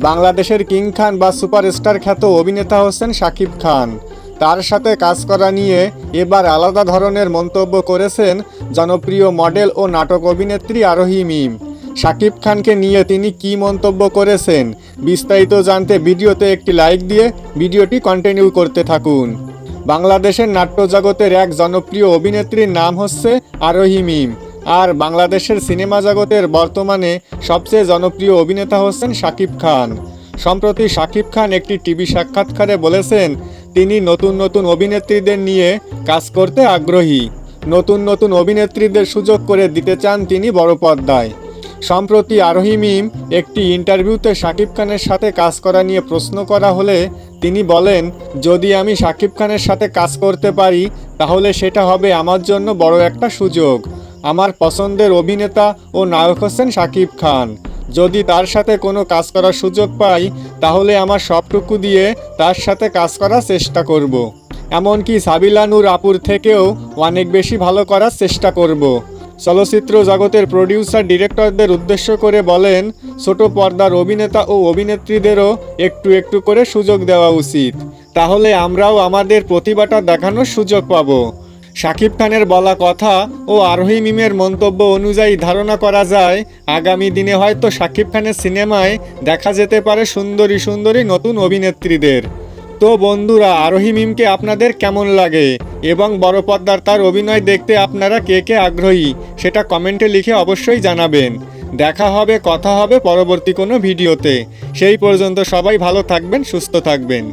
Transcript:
বাংলাদেশের কিং খান বা সুপারস্টার খ্যাত অভিনেতা হচ্ছেন শাকিব খান। তার সাথে কাজ করা নিয়ে এবার আলাদা ধরনের মন্তব্য করেছেন জনপ্রিয় মডেল ও নাটক অভিনেত্রী আরোহী মিম। শাকিব খানকে নিয়ে তিনি কী মন্তব্য করেছেন বিস্তারিত জানতে ভিডিওতে একটি লাইক দিয়ে ভিডিওটি কন্টিনিউ করতে থাকুন। বাংলাদেশের নাট্যজগতের এক জনপ্রিয় অভিনেত্রীর নাম হচ্ছে আরোহী মিম, আর বাংলাদেশের সিনেমা জগতের বর্তমানে সবচেয়ে জনপ্রিয় অভিনেতা হচ্ছেন শাকিব খান। সম্প্রতি শাকিব খান একটি টিভি সাক্ষাৎকারে বলেছেন তিনি নতুন নতুন অভিনেত্রীদের নিয়ে কাজ করতে আগ্রহী। নতুন নতুন অভিনেত্রীদের সুযোগ করে দিতে চান তিনি বড় পর্দায়। সম্প্রতি আরোহী মিম একটি ইন্টারভিউতে শাকিব খানের সাথে কাজ করা নিয়ে প্রশ্ন করা হলে তিনি বলেন, যদি আমি শাকিব খানের সাথে কাজ করতে পারি তাহলে সেটা হবে আমার জন্য বড় একটা সুযোগ। আমার পছন্দের অভিনেতা ও নায়ক হচ্ছেন শাকিব খান। যদি তার সাথে কোনো কাজ করার সুযোগ পাই তাহলে আমার সবটুকু দিয়ে তার সাথে কাজ করার চেষ্টা করব। এমনকি সাবিলা নূর আপুর থেকেও অনেক বেশি ভালো করার চেষ্টা করব। চলচ্চিত্র জগতের প্রডিউসার ডিরেক্টরদের উদ্দেশ্য করে বলেন, ছোট পর্দার অভিনেতা ও অভিনেত্রীদেরও একটু একটু করে সুযোগ দেওয়া উচিত, তাহলে আমরাও আমাদের প্রতিভাটা দেখানোর সুযোগ পাব। শাকিব খানের বলা কথা ও আরোহী মিমের মন্তব্য অনুযায়ী ধারণা করা যায় আগামী দিনে হয়তো শাকিব খানের সিনেমায় দেখা যেতে পারে সুন্দরী সুন্দরী নতুন অভিনেত্রীদের। তো বন্ধুরা, আরোহী মিমকে আপনাদের কেমন লাগে এবং বড় পর্দার তার অভিনয় দেখতে আপনারা কে কে আগ্রহী সেটা কমেন্টে লিখে অবশ্যই জানাবেন। দেখা হবে, কথা হবে পরবর্তী কোনো ভিডিওতে। সেই পর্যন্ত সবাই ভালো থাকবেন, সুস্থ থাকবেন।